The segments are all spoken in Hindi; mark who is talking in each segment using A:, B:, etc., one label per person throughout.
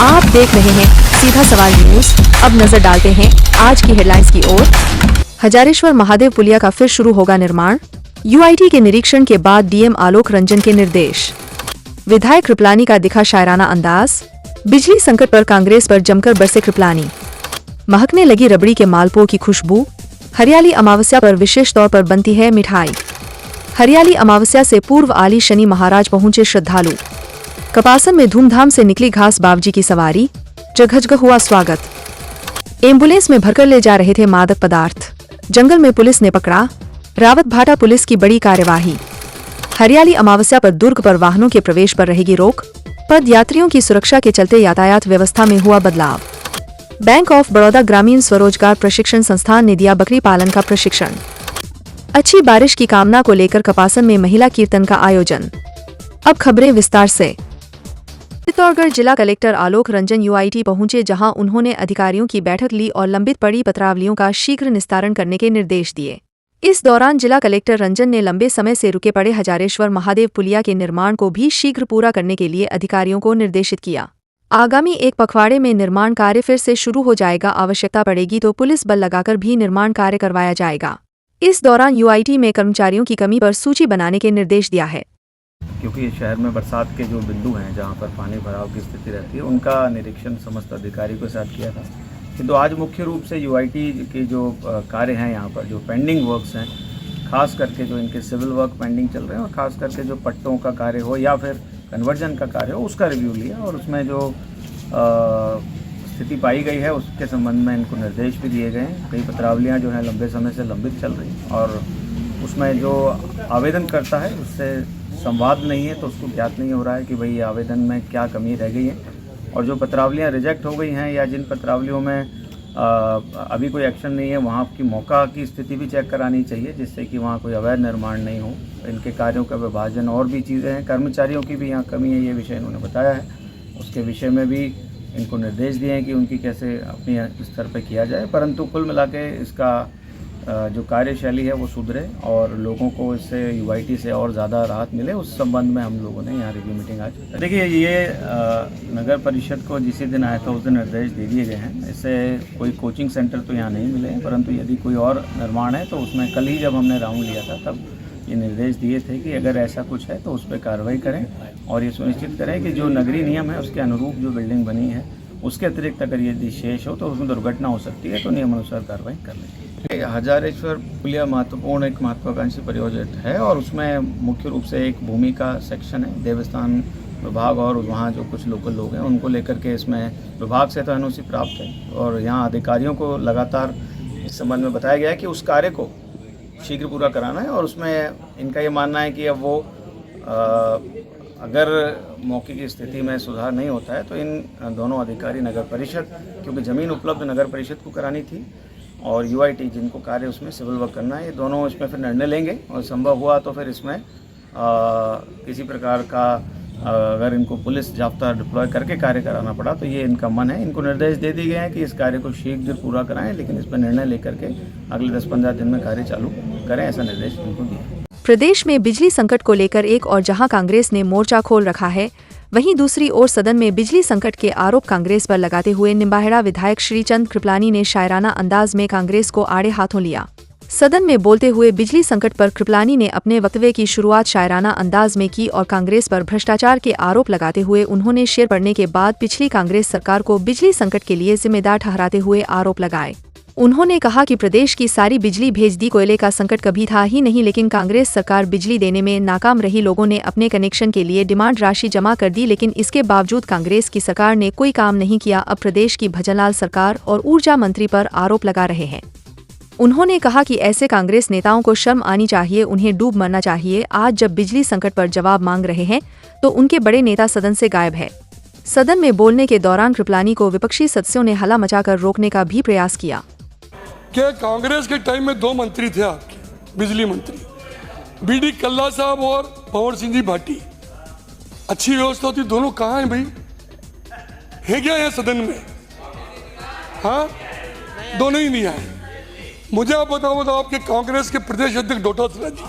A: आप देख रहे हैं सीधा सवाल न्यूज। अब नजर डालते हैं आज की हेडलाइंस की ओर। हजारेश्वर महादेव पुलिया का फिर शुरू होगा निर्माण। यूआईटी के निरीक्षण के बाद डीएम आलोक रंजन के निर्देश। विधायक कृपलानी का दिखा शायराना अंदाज। बिजली संकट पर कांग्रेस पर जमकर बरसे कृपलानी। महकने लगी रबड़ी के मालपुओं की खुशबू। हरियाली अमावस्या पर विशेष तौर पर बनती है मिठाई। हरियाली अमावस्या से पूर्व आली शनि महाराज पहुंचे श्रद्धालु। कपासन में धूमधाम से निकली घास बावजी की सवारी। जगह हुआ स्वागत। एम्बुलेंस में भरकर ले जा रहे थे मादक पदार्थ। जंगल में पुलिस ने पकड़ा। रावत भाटा पुलिस की बड़ी कार्यवाही। हरियाली अमावस्या पर दुर्ग पर वाहनों के प्रवेश पर रहेगी रोक। पद यात्रियों की सुरक्षा के चलते यातायात व्यवस्था में हुआ बदलाव। बैंक ऑफ बड़ौदा ग्रामीण स्वरोजगार प्रशिक्षण संस्थान ने दिया बकरी पालन का प्रशिक्षण। अच्छी बारिश की कामना को लेकर कपासन में महिला कीर्तन का आयोजन। अब खबरें विस्तार से। चित्तौड़गढ़ जिला कलेक्टर आलोक रंजन यूआईटी पहुंचे, जहां उन्होंने अधिकारियों की बैठक ली और लंबित पड़ी पत्रावलियों का शीघ्र निस्तारण करने के निर्देश दिए। इस दौरान जिला कलेक्टर रंजन ने लंबे समय से रुके पड़े हजारेश्वर महादेव पुलिया के निर्माण को भी शीघ्र पूरा करने के लिए अधिकारियों को निर्देशित किया। आगामी एक पखवाड़े में निर्माण कार्य फिर से शुरू हो जाएगा। आवश्यकता पड़ेगी तो पुलिस बल लगाकर भी निर्माण कार्य करवाया जाएगा। इस दौरान यूआईटी में कर्मचारियों की कमी पर सूची बनाने के निर्देश दिया है।
B: क्योंकि शहर में बरसात के जो बिंदु हैं जहां पर पानी भराव की स्थिति रहती है, उनका निरीक्षण समस्त अधिकारियों के साथ किया था। किंतु आज मुख्य रूप से यूआईटी के जो कार्य हैं, यहाँ पर जो पेंडिंग वर्क्स हैं, खास करके जो इनके सिविल वर्क पेंडिंग चल रहे हैं और खास करके जो पट्टों का कार्य हो या फिर कन्वर्जन का कार्य हो, उसका रिव्यू लिया और उसमें जो स्थिति पाई गई है उसके संबंध में इनको निर्देश भी दिए गए हैं। कई पत्रावलियाँ जो हैं लंबे समय से लंबित चल रही हैं और उसमें जो आवेदन करता है उससे संवाद नहीं है, तो उसको ज्ञात नहीं हो रहा है कि भाई आवेदन में क्या कमी रह गई है। और जो पत्रावलियाँ रिजेक्ट हो गई हैं या जिन पत्रावलियों में अभी कोई एक्शन नहीं है, वहाँ की मौका की स्थिति भी चेक करानी चाहिए, जिससे कि वहाँ कोई अवैध निर्माण नहीं हो। इनके कार्यों का विभाजन और भी चीज़ें हैं, कर्मचारियों की भी यहाँ कमी है, ये विषय इन्होंने बताया है। उसके विषय में भी इनको निर्देश दिए हैं कि उनकी कैसे अपनी स्तर पर किया जाए। परंतु कुल मिला के इसका जो कार्यशैली है वो सुधरे और लोगों को इससे यूआईटी से और ज़्यादा राहत मिले, उस संबंध में हम लोगों ने यहाँ रिव्यू मीटिंग आज। देखिए, ये नगर परिषद को जिस दिन आया था उस दिन निर्देश दे दिए गए हैं। इससे कोई कोचिंग सेंटर तो यहाँ नहीं मिले, परंतु यदि कोई और निर्माण है तो उसमें कल ही जब हमने राउंड लिया था तब ये निर्देश दिए थे कि अगर ऐसा कुछ है तो उस पर कार्रवाई करें और ये सुनिश्चित करें कि जो नगरीय नियम है उसके अनुरूप जो बिल्डिंग बनी है उसके अतिरिक्त अगर यदि शेष हो तो उसमें दुर्घटना हो सकती है, तो नियम अनुसार कार्रवाई कर लेंगे। हजारेश्वर पुलिया महत्वपूर्ण एक महत्वाकांक्षी परियोजना है और उसमें मुख्य रूप से एक भूमि का सेक्शन है। देवस्थान विभाग और वहाँ जो कुछ लोकल लोग हैं उनको लेकर के इसमें विभाग से तो एनओसी प्राप्त है और यहाँ अधिकारियों को लगातार इस संबंध में बताया गया है कि उस कार्य को शीघ्र पूरा कराना है। और उसमें इनका ये मानना है कि अब वो अगर मौके की स्थिति में सुधार नहीं होता है तो इन दोनों अधिकारी नगर परिषद, क्योंकि ज़मीन उपलब्ध नगर परिषद को करानी थी, और यूआईटी जिनको कार्य उसमें सिविल वर्क करना है, ये दोनों इसमें फिर निर्णय लेंगे और संभव हुआ तो फिर इसमें किसी प्रकार का अगर इनको पुलिस जाब्ता डिप्लॉय करके कार्य कराना पड़ा तो ये इनका मन है। इनको निर्देश दे दिए गए हैं कि इस कार्य को शीघ्र पूरा कराएं, लेकिन इस पर निर्णय लेकर के अगले 10-15 दिन में कार्य चालू करें, ऐसा निर्देश इनको दिया।
A: प्रदेश में बिजली संकट को लेकर एक और जहां कांग्रेस ने मोर्चा खोल रखा है, वहीं दूसरी ओर सदन में बिजली संकट के आरोप कांग्रेस पर लगाते हुए निम्बाहेड़ा विधायक श्रीचंद कृपलानी ने शायराना अंदाज में कांग्रेस को आड़े हाथों लिया। सदन में बोलते हुए बिजली संकट पर कृपलानी ने अपने वक्तव्य की शुरुआत शायराना अंदाज में की और कांग्रेस पर भ्रष्टाचार के आरोप लगाते हुए उन्होंने शेर पड़ने के बाद पिछली कांग्रेस सरकार को बिजली संकट के लिए जिम्मेदार ठहराते हुए आरोप लगाए। उन्होंने कहा कि प्रदेश की सारी बिजली भेज दी, कोयले का संकट कभी था ही नहीं, लेकिन कांग्रेस सरकार बिजली देने में नाकाम रही। लोगों ने अपने कनेक्शन के लिए डिमांड राशि जमा कर दी, लेकिन इसके बावजूद कांग्रेस की सरकार ने कोई काम नहीं किया। अब प्रदेश की भजनलाल सरकार और ऊर्जा मंत्री पर आरोप लगा रहे हैं। उन्होंने कहा कि ऐसे कांग्रेस नेताओं को शर्म आनी चाहिए, उन्हें डूब मरना चाहिए। आज जब बिजली संकट पर जवाब मांग रहे हैं तो उनके बड़े नेता सदन से गायब है। सदन में बोलने के दौरान कृपलानी को विपक्षी सदस्यों ने हल्ला मचाकर रोकने का भी प्रयास किया।
C: क्या कांग्रेस के टाइम में 2 मंत्री थे आपके बिजली मंत्री, बीडी कल्ला साहब और पवन सिंह जी भाटी। अच्छी व्यवस्था होती, दोनों कहाँ हैं भाई? है क्या यहाँ सदन में? हाँ, दोनों ही नहीं आए। मुझे आप बताओ आपके कांग्रेस के प्रदेश अध्यक्ष डोटासरा जी,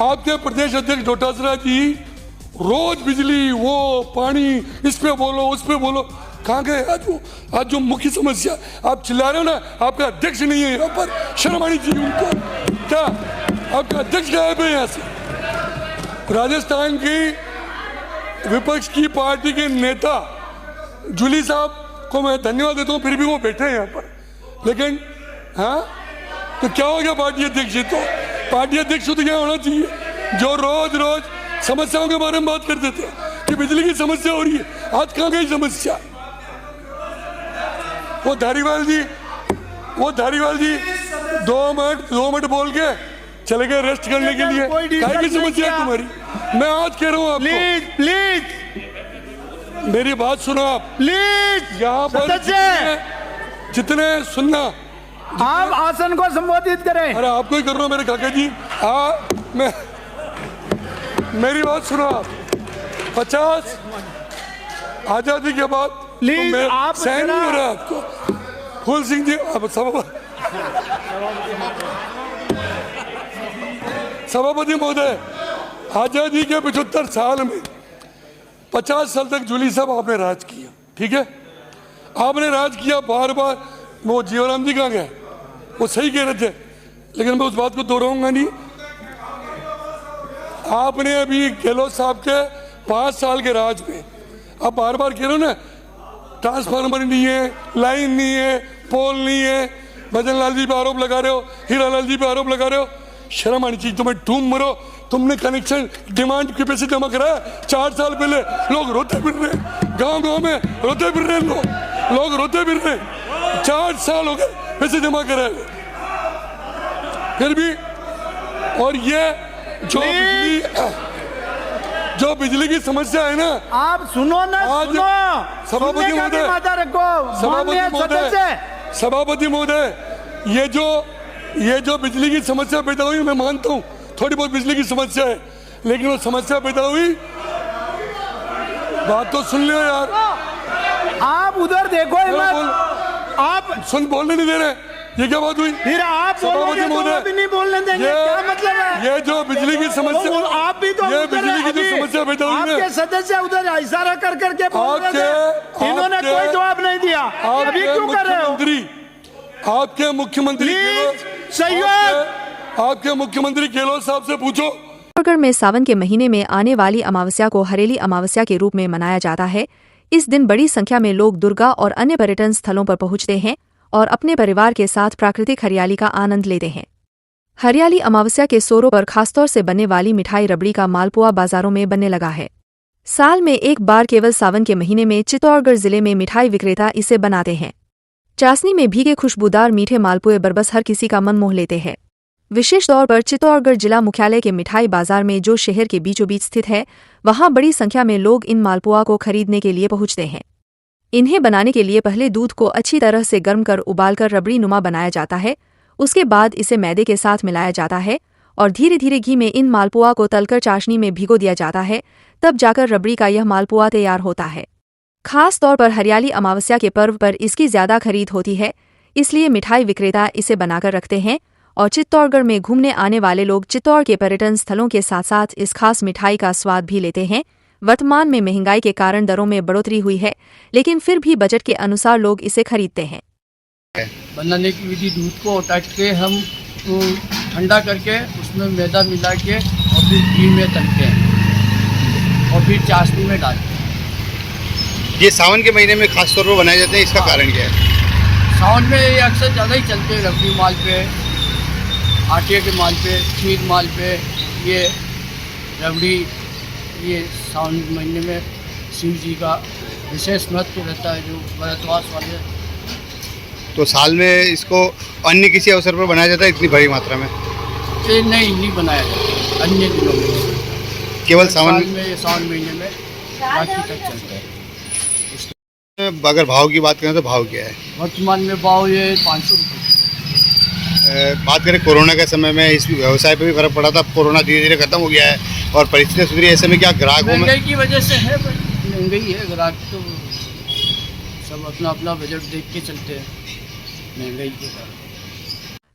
C: आपके प्रदेश अध्यक्ष डोटासरा जी रोज बिजली, वो पानी, इस पे बोलो उस पे बोलो, कहाँ गए आज जो मुख्य समस्या आप चिल्ला रहे हो ना, आपका अध्यक्ष नहीं है यहाँ पर, शर्म आनी चाहिए उनको। क्या आपका अध्यक्ष गायब है यहाँ से? राजस्थान की विपक्ष की पार्टी के नेता जूली साहब को मैं धन्यवाद देता हूँ, फिर भी वो बैठे हैं यहाँ पर, लेकिन हाँ तो क्या हो गया पार्टी अध्यक्ष? तो पार्टी अध्यक्ष तो क्या होना चाहिए, जो रोज रोज समस्याओं के बारे में बात करते थे कि बिजली की समस्या हो रही है, आज कहाँ गई समस्या? वो धारीवाल जी 2 मिनट बोल के चले गए रेस्ट करने के लिए। क्या की समस्या है तुम्हारी? मैं आज कह रहा हूँ आपको,
D: प्लीज
C: मेरी बात सुनो आप प्लीज। यहाँ पर जितने सुनना,
D: आप आसन को संबोधित करें।
C: अरे आपको ही कर रहा हूँ मेरे काका जी। मैं मेरी बात सुनो आप। 50 आजादी के बाद
D: प्लीज आप
C: सहन नहीं हो रहा है आपको। फूल सिंह जी सभापति महोदय, आजादी के 75 साल में 50 साल तक जूली साहब आपने राज किया, ठीक है, आपने राज किया बार बार। वो जीवराम जी कहाँ गए? वो सही कह रहे थे, लेकिन मैं उस बात को दोहराऊंगा नहीं। आपने अभी गहलोत साहब के 5 साल के राज में आप बार बार कह रहे हो ना, ट्रांसफार्मर नहीं है, लाइन नहीं है, पोल नहीं है, भजन लाल जी पे आरोप लगा रहे हो, हीरा लाल जी पे आरोप लगा रहे हो। शर्म आनी चाहिए तुम्हें, डूब मरो। तुमने कनेक्शन डिमांड के पैसे जमा कराया 4 साल पहले, लोग रोते फिर रहे, गांव में रोते फिर रहे, लोग रोते फिर रहे। 4 साल हो गए पैसे जमा कराए फिर भी। और ये जो बिजली की समस्या है ना,
D: आप सुनो ना, सुनो।
C: सभापति महोदय, सभापति महोदय, ये जो बिजली की समस्या पैदा हुई, मैं मानता हूँ थोड़ी बहुत बिजली की समस्या है, लेकिन वो समस्या पैदा हुई, बात तो सुन लो यार।
D: आप उधर देखो, आप
C: बोलने नहीं दे रहे, ये क्या बात हुई?
D: फिर आप बोलोगे तो वो भी नहीं बोलने देंगे, क्या मतलब है?
C: ये जो बिजली की समस्या,
D: आप भी तो
C: ये बिजली की जो समस्या पैदा हुई है,
D: आपके सदस्य उधर इशारा कर करके बोल रहे थे, इन्होंने कोई जवाब नहीं दिया। अभी क्यों कर रहे हो?
C: आपके मुख्यमंत्री आपके मुख्यमंत्री गहलोत साहब से पूछो।
A: चित्तौड़गढ़ में सावन के महीने में आने वाली अमावस्या को हरेली अमावस्या के रूप में मनाया जाता है। इस दिन बड़ी संख्या में लोग दुर्गा और अन्य पर्यटन स्थलों पर पहुंचते हैं और अपने परिवार के साथ प्राकृतिक हरियाली का आनंद लेते हैं। हरियाली अमावस्या के सोरों पर खासतौर से बनने वाली मिठाई रबड़ी का मालपुआ बाजारों में बनने लगा है। साल में एक बार केवल सावन के महीने में चित्तौड़गढ़ जिले में मिठाई विक्रेता इसे बनाते हैं। चासनी में भीगे खुशबूदार मीठे मालपुए बरबस हर किसी का मन मोह लेते हैं। विशेष तौर पर चित्तौड़गढ़ जिला मुख्यालय के मिठाई बाजार में, जो शहर के बीचों बीच स्थित है, वहां बड़ी संख्या में लोग इन मालपुआ को खरीदने के लिए पहुंचते हैं। इन्हें बनाने के लिए पहले दूध को अच्छी तरह से गर्म कर उबालकर रबड़ी नुमा बनाया जाता है। उसके बाद इसे मैदे के साथ मिलाया जाता है और धीरे धीरे घी में इन मालपुआ को तलकर चाशनी में भिगो दिया जाता है। तब जाकर रबड़ी का यह मालपुआ तैयार होता है। खास तौर पर हरियाली अमावस्या के पर्व पर इसकी ज्यादा खरीद होती है, इसलिए मिठाई विक्रेता इसे बनाकर रखते हैं और चित्तौड़गढ़ में घूमने आने वाले लोग चित्तौड़ के पर्यटन स्थलों के साथ साथ इस खास मिठाई का स्वाद भी लेते हैं। वर्तमान में महंगाई के कारण दरों में बढ़ोतरी हुई है, लेकिन फिर भी बजट के अनुसार लोग इसे खरीदते हैं।
E: बनाने की विधि, दूध को उटाट के हम तो ठंडा करके उसमें मैदा मिला के और फिर घी में तलते हैं और फिर चाशनी में डालते हैं।
F: ये सावन के महीने में खास तौर पर बनाए जाते हैं, इसका कारण क्या है?
E: सावन में ये अक्सर ज़्यादा ही चलते हैं। रबड़ी माल पे, आटे के माल पे, खीर माल पे, ये रबड़ी, ये सावन महीने में शिव जी का विशेष महत्व रहता है, जो भरतवास वाले।
F: तो साल में इसको अन्य किसी अवसर पर बनाया जाता है इतनी बड़ी मात्रा में?
E: ये नहीं बनाया जाता अन्य दिनों में,
F: केवल सावन
E: में, ये सावन महीने में बाकी तक चलता है।
F: अगर भाव की बात करें तो भाव क्या है
E: वर्तमान में? भाव ये 500 रुपये।
F: बात करें कोरोना के समय में इस व्यवसाय पे भी फर्क पड़ा था, कोरोना धीरे धीरे खत्म हो गया है और परिस्थितियाँ सुधरी, ऐसे में क्या ग्राहकों में?
E: महंगाई की वजह से है, महंगाई है, ग्राहक तो सब अपना अपना बजट देख के चलते हैं महंगाई के कारण।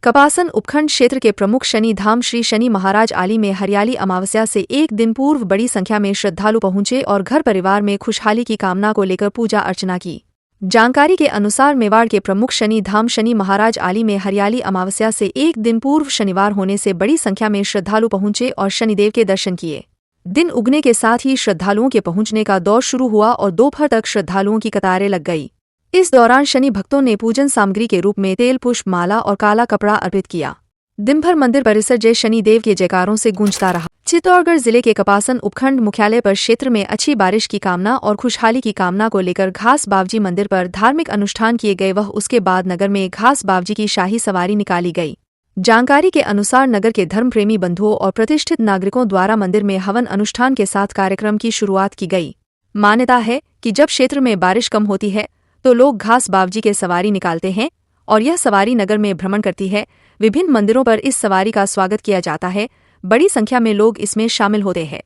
A: कपासन उपखंड क्षेत्र के प्रमुख शनि धाम श्री शनि महाराज आली में हरियाली अमावस्या से एक दिन पूर्व बड़ी संख्या में श्रद्धालु पहुंचे और घर परिवार में खुशहाली की कामना को लेकर पूजा अर्चना की। जानकारी के अनुसार मेवाड़ के प्रमुख शनि धाम शनि महाराज आली में हरियाली अमावस्या से एक दिन पूर्व शनिवार होने से बड़ी संख्या में श्रद्धालु पहुंचे और शनिदेव के दर्शन किए। दिन उगने के साथ ही श्रद्धालुओं के पहुंचने का दौर शुरू हुआ और दोपहर तक श्रद्धालुओं की कतारें लग गई। इस दौरान शनि भक्तों ने पूजन सामग्री के रूप में तेल, पुष्प, माला और काला कपड़ा अर्पित किया। दिन भर मंदिर परिसर जय शनिदेव के जयकारों से गूंजता रहा। चित्तौड़गढ़ जिले के कपासन उपखंड मुख्यालय पर क्षेत्र में अच्छी बारिश की कामना और खुशहाली की कामना को लेकर घास बावजी मंदिर पर धार्मिक अनुष्ठान किए गए। वह उसके बाद नगर में घास बावजी की शाही सवारी निकाली गई। जानकारी के अनुसार नगर के धर्मप्रेमी बंधुओं और प्रतिष्ठित नागरिकों द्वारा मंदिर में हवन अनुष्ठान के साथ कार्यक्रम की शुरुआत की गई। मान्यता है कि जब क्षेत्र में बारिश कम होती है तो लोग घास बावजी के सवारी निकालते हैं और यह सवारी नगर में भ्रमण करती है। विभिन्न मंदिरों पर इस सवारी का स्वागत किया जाता है। बड़ी संख्या में लोग इसमें शामिल होते हैं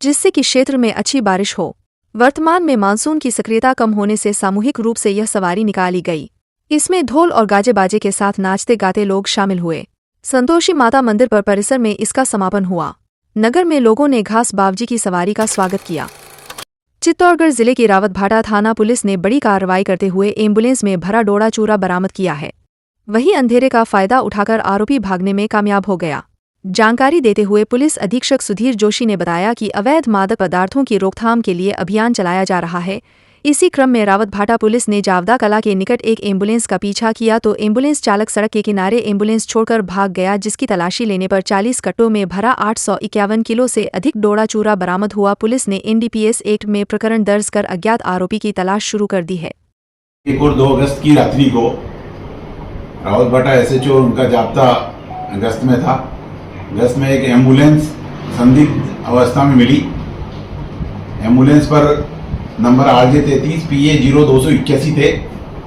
A: जिससे कि क्षेत्र में अच्छी बारिश हो। वर्तमान में मानसून की सक्रियता कम होने से सामूहिक रूप से यह सवारी निकाली गई। इसमें ढोल और गाजे बाजे के साथ नाचते गाते लोग शामिल हुए। संतोषी माता मंदिर पर परिसर में इसका समापन हुआ। नगर में लोगों ने घास बावजी की सवारी का स्वागत किया। चित्तौड़गढ़ जिले की रावतभाटा थाना पुलिस ने बड़ी कार्रवाई करते हुए एम्बुलेंस में भरा डोडा चूरा बरामद किया है। वहीं अंधेरे का फायदा उठाकर आरोपी भागने में कामयाब हो गया। जानकारी देते हुए पुलिस अधीक्षक सुधीर जोशी ने बताया कि अवैध मादक पदार्थों की रोकथाम के लिए अभियान चलाया जा रहा है। इसी क्रम में रावतभाटा पुलिस ने जावदा कला के निकट एक एम्बुलेंस का पीछा किया तो एम्बुलेंस चालक सड़क के किनारे एम्बुलेंस छोड़कर भाग गया, जिसकी तलाशी लेने पर 40 कट्टों में भरा 851 किलो से अधिक डोडा चूरा बरामद हुआ। पुलिस ने NDPS एक्ट में प्रकरण दर्ज कर अज्ञात आरोपी की तलाश शुरू कर दी है।
G: 1 और 2 अगस्त की रात्रि को रावतभाटा SHO उनका जाब्ता गश्त में था। गश्त में एक एम्बुलेंस संदिग्ध अवस्था में मिली। एम्बुलेंस पर नंबर RJ 33 PA 0281 थे,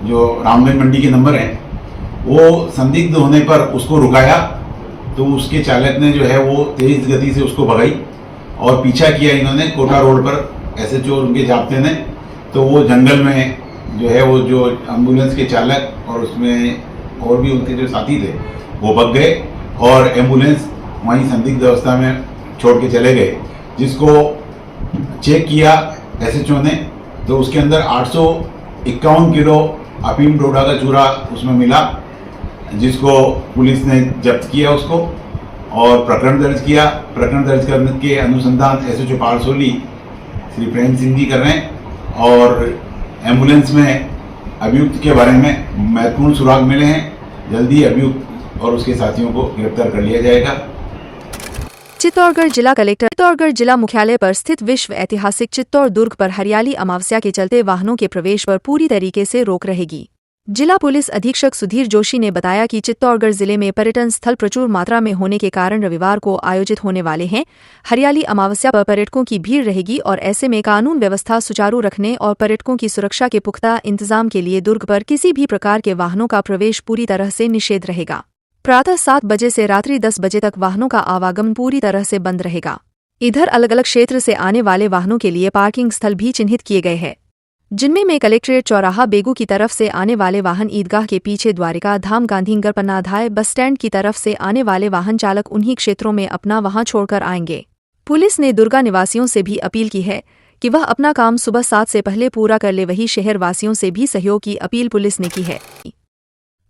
G: जो रामगंज मंडी के नंबर हैं। वो संदिग्ध होने पर उसको रुकाया तो उसके चालक ने जो है वो तेज गति से उसको भगाई और पीछा किया इन्होंने कोटा रोड पर SHO उनके जाब्ते ने। तो वो जंगल में जो है वो जो एम्बुलेंस के चालक और उसमें और भी उनके जो साथी थे वो भग गए और एम्बुलेंस वहीं संदिग्ध अवस्था में छोड़ के चले गए। जिसको चेक किया SHO ने तो उसके अंदर 851 किलो अफीम डोडा का चूरा उसमें मिला, जिसको पुलिस ने जब्त किया उसको और प्रकरण दर्ज किया। प्रकरण दर्ज करने के अनुसंधान SHO पारसोली श्री प्रेम सिंह जी कर रहे हैं और एम्बुलेंस में अभियुक्त के बारे में महत्वपूर्ण सुराग मिले हैं। जल्दी अभियुक्त और उसके साथियों को गिरफ्तार कर लिया जाएगा।
A: चित्तौड़गढ़ जिला कलेक्टर चित्तौड़गढ़ जिला मुख्यालय पर स्थित विश्व ऐतिहासिक चित्तौड़ दुर्ग पर हरियाली अमावस्या के चलते वाहनों के प्रवेश पर पूरी तरीके से रोक रहेगी। जिला पुलिस अधीक्षक सुधीर जोशी ने बताया कि चित्तौड़गढ़ जिले में पर्यटन स्थल प्रचुर मात्रा में होने के कारण रविवार को आयोजित होने वाले हैं हरियाली अमावस्या पर पर्यटकों की भीड़ रहेगी और ऐसे में कानून व्यवस्था सुचारू रखने और पर्यटकों की सुरक्षा के पुख्ता इंतजाम के लिए दुर्ग पर किसी भी प्रकार के वाहनों का प्रवेश पूरी तरह से निषेध रहेगा। प्रातः 7 बजे से रात्रि 10 बजे तक वाहनों का आवागमन पूरी तरह से बंद रहेगा। इधर अलग अलग क्षेत्र से आने वाले वाहनों के लिए पार्किंग स्थल भी चिन्हित किए गए हैं, जिनमें में कलेक्ट्रेट चौराहा बेगू की तरफ से आने वाले वाहन ईदगाह के पीछे द्वारिका धाम गांधीनगर पन्नाधाय बस स्टैंड की तरफ से आने वाले वाहन चालक उन्हीं क्षेत्रों में अपना वाहन छोड़कर आएंगे। पुलिस ने दुर्गा निवासियों से भी अपील की है कि वह अपना काम सुबह 7 से पहले पूरा कर ले। वही शहर वासियों से भी सहयोग की अपील पुलिस ने की है।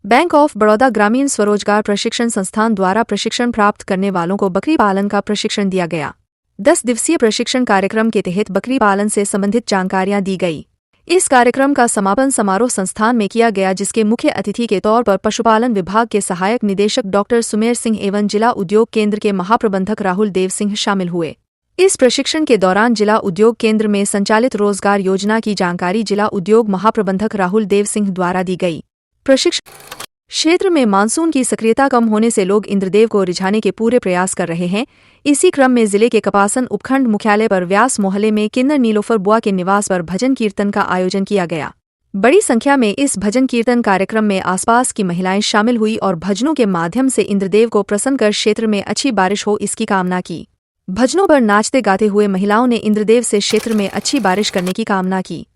A: बैंक ऑफ बड़ौदा ग्रामीण स्वरोजगार प्रशिक्षण संस्थान द्वारा प्रशिक्षण प्राप्त करने वालों को बकरी पालन का प्रशिक्षण दिया गया। 10 दिवसीय प्रशिक्षण कार्यक्रम के तहत बकरी पालन से संबंधित जानकारियां दी गई। इस कार्यक्रम का समापन समारोह संस्थान में किया गया, जिसके मुख्य अतिथि के तौर पर पशुपालन विभाग के सहायक निदेशक डॉक्टर सुमेर सिंह एवं जिला उद्योग केंद्र के महाप्रबंधक राहुल देव सिंह शामिल हुए। इस प्रशिक्षण के दौरान जिला उद्योग केंद्र में संचालित रोजगार योजना की जानकारी जिला उद्योग महाप्रबंधक राहुल देव सिंह द्वारा दी गई। प्रशिक्षण क्षेत्र में मानसून की सक्रियता कम होने से लोग इंद्रदेव को रिझाने के पूरे प्रयास कर रहे हैं। इसी क्रम में जिले के कपासन उपखंड मुख्यालय पर व्यास मोहल्ले में किन्नर नीलोफर बुआ के निवास पर भजन कीर्तन का आयोजन किया गया। बड़ी संख्या में इस भजन कीर्तन कार्यक्रम में आसपास की महिलाएं शामिल हुई और भजनों के माध्यम से इंद्रदेव को प्रसन्न कर क्षेत्र में अच्छी बारिश हो इसकी कामना की। भजनों पर नाचते गाते हुए महिलाओं ने इंद्रदेव से क्षेत्र में अच्छी बारिश करने की कामना की।